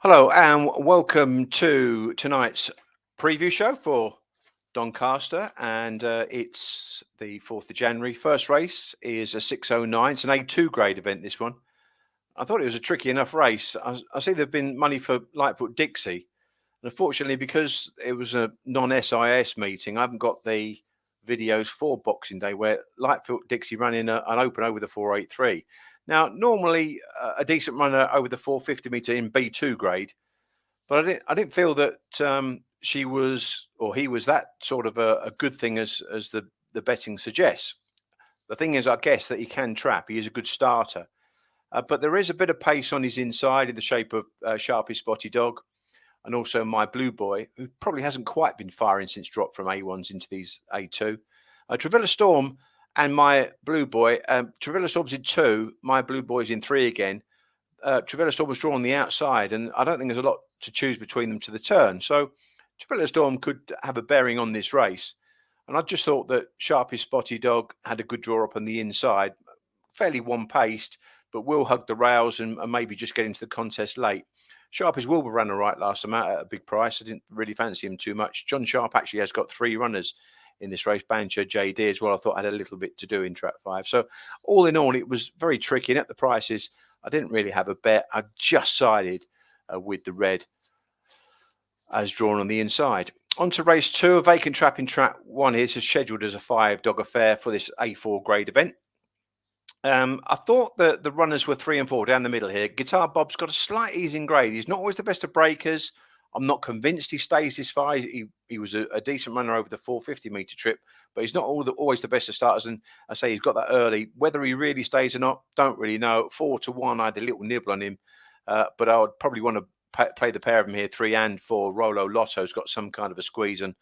Hello and welcome to tonight's preview show for Doncaster, and it's the 4th of January. First race is a 6:09. It's an A2 grade event, this one. I thought it was a tricky enough race. I see there've been money for Lightfoot Dixie, and unfortunately, because it was a non-SIS meeting, I haven't got the videos for Boxing Day where Lightfoot Dixie ran in an open over the 483. Now, normally a decent runner over the 450 meter in B2 grade, but I didn't feel that she was or he was that sort of a good thing as the betting suggests. The thing is, I guess that he can trap. He is a good starter, but there is a bit of pace on his inside in the shape of Sharpie Spotty Dog, and also My Blue Boy, who probably hasn't quite been firing since drop from A1s into these A2. Travilla Storm and My Blue Boy. Travilla Storm's in 2. My Blue Boy's in 3 again. Travilla Storm was drawn on the outside, and I don't think there's a lot to choose between them to the turn. So Travilla Storm could have a bearing on this race. And I just thought that Sharpie Spotty Dog had a good draw up on the inside, fairly one-paced, but will hug the rails and maybe just get into the contest late. Sharpie's Wilbur ran all right last time out at a big price. I didn't really fancy him too much. John Sharp actually has got 3 runners in this race. Bancher, JD as well, I thought had a little bit to do in track 5. So all in all, it was very tricky. And at the prices, I didn't really have a bet. I just sided with the red as drawn on the inside. On to race 2, a vacant trap in track 1 here. This is scheduled as a 5-dog affair for this A4 grade event. I thought that the runners were 3 and 4 down the middle here. Guitar Bob's got a slight ease in grade. He's not always the best of breakers. I'm not convinced he stays this far. He was a decent runner over the 450 meter trip, but he's not always the best of starters. And I say he's got that early. Whether he really stays or not, don't really know. 4-1, I had a little nibble on him, but I would probably want to play the pair of them here, 3 and 4. Rolo Lotto's got some kind of a squeeze and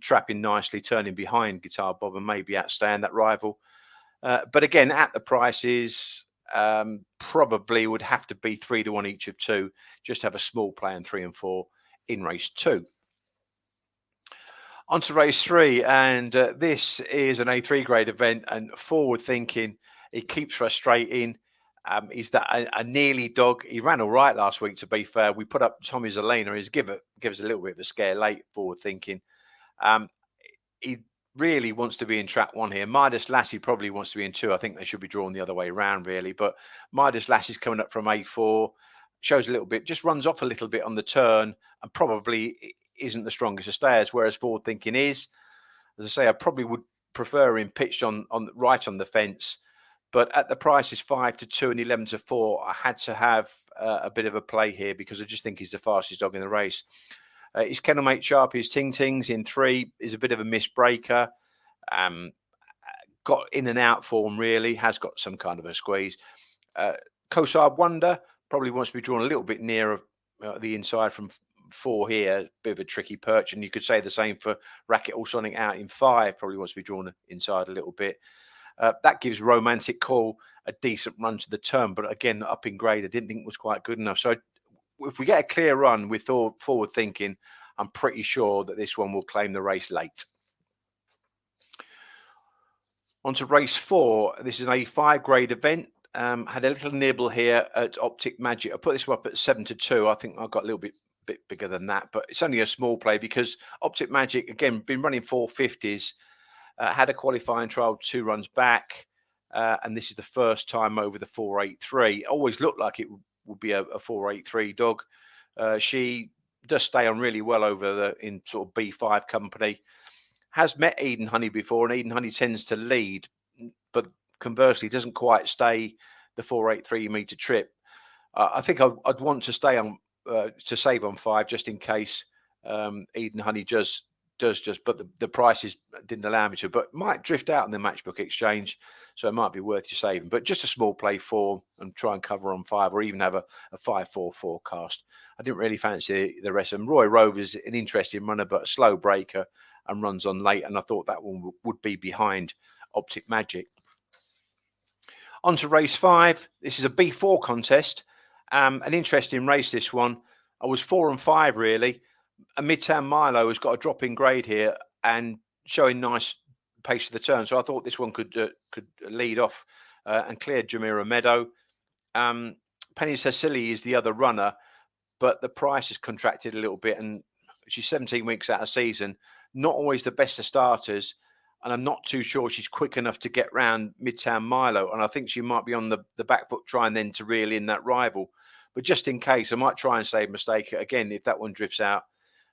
trapping nicely, turning behind Guitar Bob and maybe outstaying that rival. But again, at the prices, probably would have to be 3-1 each of 2. Just have a small play in 3 and 4 in race 2. On to race 3, and this is an A3 grade event and forward thinking. It keeps frustrating. Is that a nearly dog? He ran all right last week, to be fair. We put up Tommy Zelena. He's give us a little bit of a scare late, forward thinking. He really wants to be in track 1 here. Midas Lassie probably wants to be in 2. I think they should be drawn the other way around, really. But Midas Lassie's coming up from A4, shows a little bit, just runs off a little bit on the turn, and probably isn't the strongest of stayers. Whereas forward thinking is, as I say, I probably would prefer him pitched on right on the fence. But at the prices 5-2 and 11-4, I had to have a bit of a play here because I just think he's the fastest dog in the race. His kennelmate Sharpie's Ting Tings in 3 is a bit of a misbreaker. Got in and out form, really. Has got some kind of a squeeze. Kosar Wonder probably wants to be drawn a little bit nearer the inside from 4 here. Bit of a tricky perch. And you could say the same for Racket All Sonic out in 5. Probably wants to be drawn inside a little bit. That gives Romantic Call a decent run to the turn. But again, up in grade, I didn't think was quite good enough. So if we get a clear run with forward thinking, I'm pretty sure that this one will claim the race late. On to race 4. This is an A5 grade event. Had a little nibble here at Optic Magic. I put this one up at 7-2. I think I got a little bit bigger than that, but it's only a small play because Optic Magic, again, been running 450s. Had a qualifying trial 2 runs back, and this is the first time over the 483. Always looked like it would be a 483 dog. She does stay on really well over in sort of B5 company. Has met Eden Honey before, and Eden Honey tends to lead, but conversely doesn't quite stay the 483 meter trip. I think I'd want to stay on to save on 5 just in case Eden Honey does just, but the prices didn't allow me to, but might drift out in the matchbook exchange, so it might be worth you saving. But just a small play 4 and try and cover on 5, or even have a 5-4 forecast. I didn't really fancy the rest of them. Roy Rover's an interesting runner, but a slow breaker and runs on late, and I thought that one would be behind Optic Magic. On to race 5. This is a B4 contest. An interesting race, this one. I was 4 and 5, really. A Midtown Milo has got a drop in grade here and showing nice pace of the turn. So I thought this one could lead off and clear Jumeirah Meadow. Penny Cecily is the other runner, but the price has contracted a little bit, and she's 17 weeks out of season. Not always the best of starters, and I'm not too sure she's quick enough to get round Midtown Milo. And I think she might be on the back foot trying then to reel in that rival. But just in case, I might try and save mistake again if that one drifts out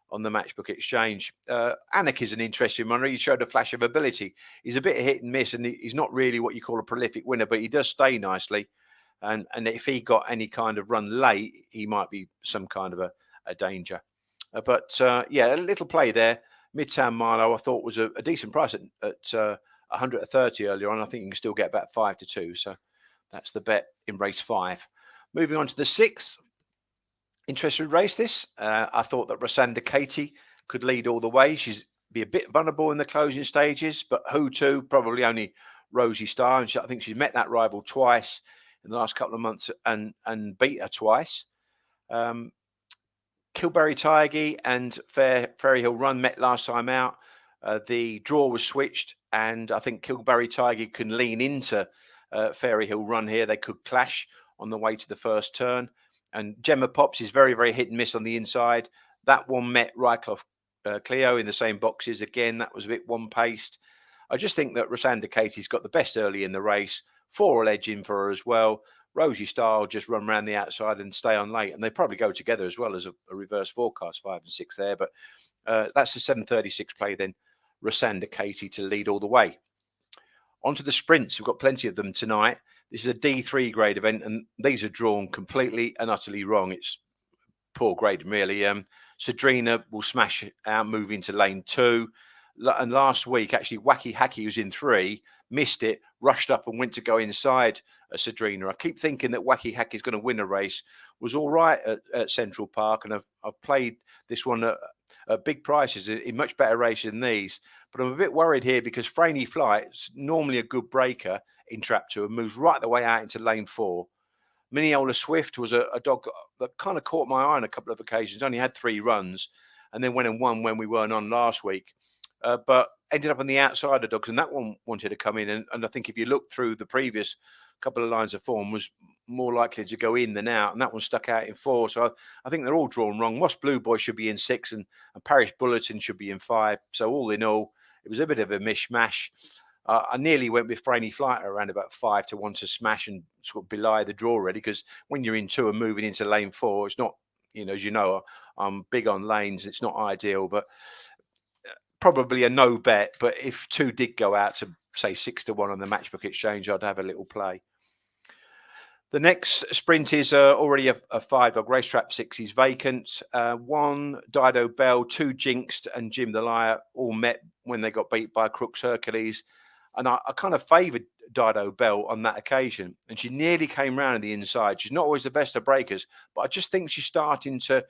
on the Matchbook Exchange. Anik is an interesting runner. He showed a flash of ability. He's a bit of hit and miss, and he's not really what you call a prolific winner, but he does stay nicely. And if he got any kind of run late, he might be some kind of a danger. But yeah, a little play there. Midtown Milo, I thought was a decent price at 130 earlier on. I think you can still get about 5 to 2. So that's the bet in race 5. Moving on to the 6th. Interesting race this. I thought that Rosanda Katie could lead all the way. She's be a bit vulnerable in the closing stages, but who to? Probably only Rosie Star. And I think she's met that rival twice in the last couple of months and beat her twice. Kilberry Tigey and Fairy Hill Run met last time out. The draw was switched, and I think Kilberry Tigey can lean into Fairy Hill Run here. They could clash on the way to the first turn. And Gemma Pops is very, very hit and miss on the inside. That one met Rycliffe Cleo in the same boxes. Again, that was a bit one-paced. I just think that Rosanda Katie's got the best early in the race. 4 edge in for her as well. Rosie Star will just run around the outside and stay on late. And they probably go together as well as a reverse forecast, 5 and 6 there. But that's a 7:36 play then. Rosanda Katie to lead all the way. Onto the sprints. We've got plenty of them tonight. This is a D3 grade event, and these are drawn completely and utterly wrong. It's poor grade, really. Cedrina will smash out, move into lane 2. And last week, actually, Wacky Hacky was in 3, missed it, rushed up and went to go inside Cedrina. I keep thinking that Wacky Hacky is going to win a race. Was all right at Central Park, and I've played this one at big prices in much better races than these. But I'm a bit worried here because Franey Flight's normally a good breaker in Trap 2 and moves right the way out into lane 4. Mineola Swift was a dog that kind of caught my eye on a couple of occasions, only had 3 runs, and then went and won when we weren't on last week. But ended up on the outside of dogs, and that one wanted to come in. And I think if you look through the previous couple of lines of form, was more likely to go in than out, and that one stuck out in 4. So I think they're all drawn wrong. Moss Blue Boy should be in 6, and Parish Bulletin should be in 5. So all in all, it was a bit of a mishmash. I nearly went with Franey Flight around about 5 to 1 to smash and sort of belie the draw already, because when you're in 2 and moving into lane 4, it's not, as you know, I'm big on lanes. It's not ideal, but probably a no bet. But if 2 did go out to say 6 to 1 on the Matchbook Exchange, I'd have a little play. The next sprint is already a 5-dog racetrack. 6 is vacant. 1 Dido Bell, 2 Jinxed, and Jim the Liar all met when they got beat by Crooks Hercules. And I kind of favoured Dido Bell on that occasion, and she nearly came round on the inside. She's not always the best of breakers, but I just think she's starting to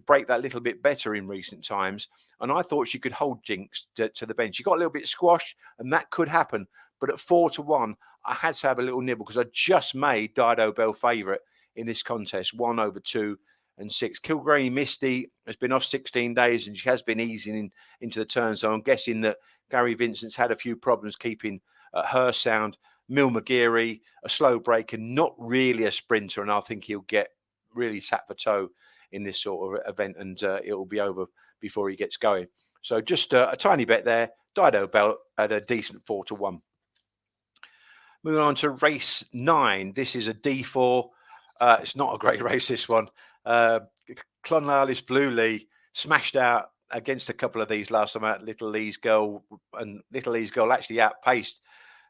break that little bit better in recent times. And I thought she could hold Jinx to the bench. She got a little bit squashed, and that could happen. But at 4 to 1, I had to have a little nibble because I just made Dido Bell favourite in this contest, 1 over 2 and 6. Kilgranny Misty has been off 16 days, and she has been easing into the turn. So I'm guessing that Gary Vincent's had a few problems keeping her sound. Mil McGeary, a slow breaker, not really a sprinter, and I think he'll get really tap for toe in this sort of event, and it will be over before he gets going. So just a tiny bet there. Dido Bell at a decent 4 to 1. Moving on to race 9. This is a D4. It's not a great race, this one. Clonlalis Blue Lee smashed out against a couple of these last time out. Little Lee's Girl, and Little Lee's Girl actually outpaced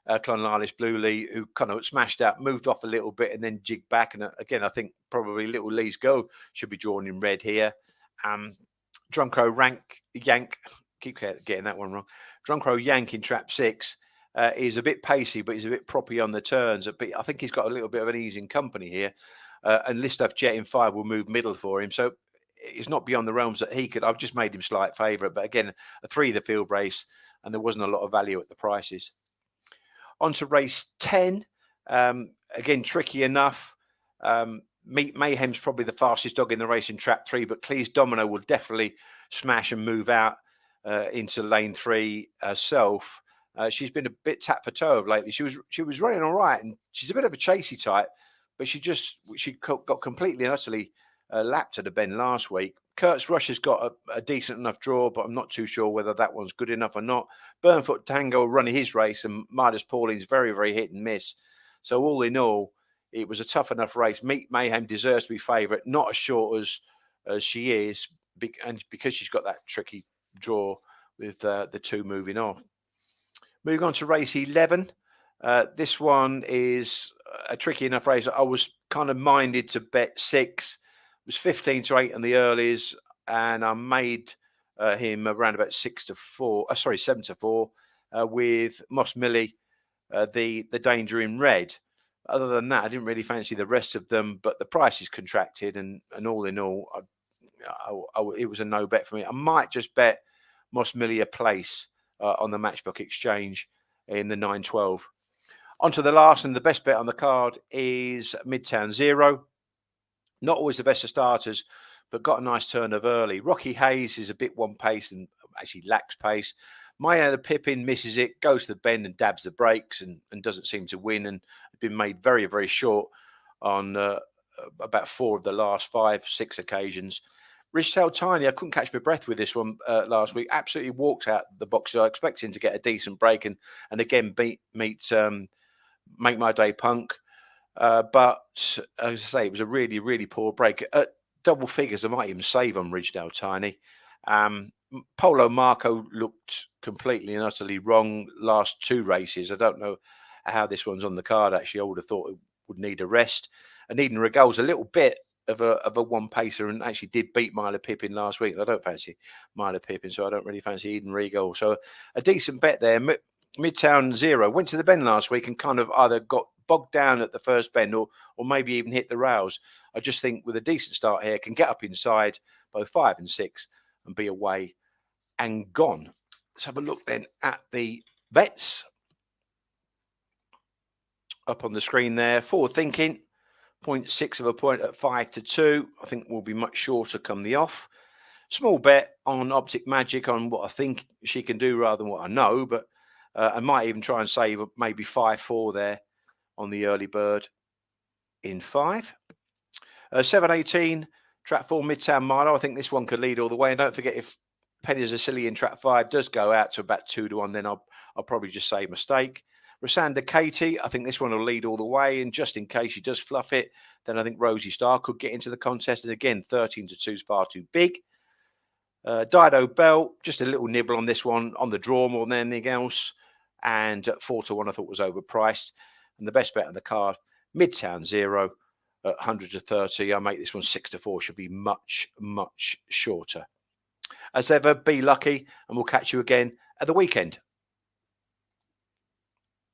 Clonlalis Blue Lee, who kind of smashed out, moved off a little bit, and then jigged back. And again, I think probably Little Lee's Girl should be drawn in red here. Drunkrow Yank, keep getting that one wrong. Drunkrow Yank in Trap 6 is a bit pacey, but he's a bit proppy on the turns. But I think he's got a little bit of an easing company here. And Listoff Jet in 5 will move middle for him. So it's not beyond the realms that he could. I've just made him slight favourite. But again, a 3 the field race, and there wasn't a lot of value at the prices. On to race 10. Again, tricky enough. Mayhem's probably the fastest dog in the race in Trap 3, but Cleese Domino will definitely smash and move out into lane 3 herself. She's been a bit tap for toe of lately. She was running all right, and she's a bit of a chasey type, but she got completely and utterly lapped at the bend last week. Kurt's Rush has got a decent enough draw, but I'm not too sure whether that one's good enough or not. Burnfoot Tango running his race, and Midas Pauline's very, very hit and miss. So all in all, it was a tough enough race. Meat Mayhem deserves to be favourite, not as short as she is, and because she's got that tricky draw with the two moving off. Moving on to race 11. This one is a tricky enough race. I was kind of minded to bet 6. It was 15-8 in the earlies, and I made him around about 7-4, with Moss Millie, the danger in red. Other than that, I didn't really fancy the rest of them, but the price is contracted, and all in all, it was a no bet for me. I might just bet Moss Millie a place on the Matchbook Exchange in the 9-12. On to the last and the best bet on the card is Midtown Zero. Not always the best of starters, but got a nice turn of early. Rocky Hayes is a bit one pace and actually lacks pace. Maya Pippin misses it, goes to the bend and dabs the brakes and doesn't seem to win, and been made very, very short on about 4 of the last 5-6 occasions. Richtail Tiny, I couldn't catch my breath with this one last week. Absolutely walked out the box. I expected him to get a decent break and again meet Make My Day Punk. But as I say, it was a really, really poor break. At double figures, I might even save on Ridgedale Tiny. Polo Marco looked completely and utterly wrong last 2 races. I don't know how this one's on the card, actually. I would have thought it would need a rest. And Eden Regal's a little bit of a one pacer and actually did beat Mila Pippin last week. I don't fancy Mila Pippin, so I don't really fancy Eden Regal. So a decent bet there. Midtown Zero went to the bend last week and kind of either got bogged down at the first bend or maybe even hit the rails. I just think with a decent start here, can get up inside both 5 and 6 and be away and gone. Let's have a look then at the bets. Up on the screen there, Forward Thinking, 0.6 of a point at 5-2. I think will be much shorter come the off. Small bet on Optic Magic on what I think she can do rather than what I know, but I might even try and save maybe 5-4 there on the early bird in 5. 7-18, Trap 4 Midtown Milo. I think this one could lead all the way. And don't forget, if Penny Zassili in Trap 5 does go out to about 2-1, then I'll probably just say mistake. Rosanda Katie, I think this one will lead all the way. And just in case she does fluff it, then I think Rosie Star could get into the contest. And again, 13-2 is far too big. Dido Bell, just a little nibble on this one, on the draw more than anything else. And 4-1 I thought was overpriced. And the best bet on the card, Midtown Zero at 100-30. I make this one 6-4, should be much, much shorter. As ever, be lucky, and we'll catch you again at the weekend.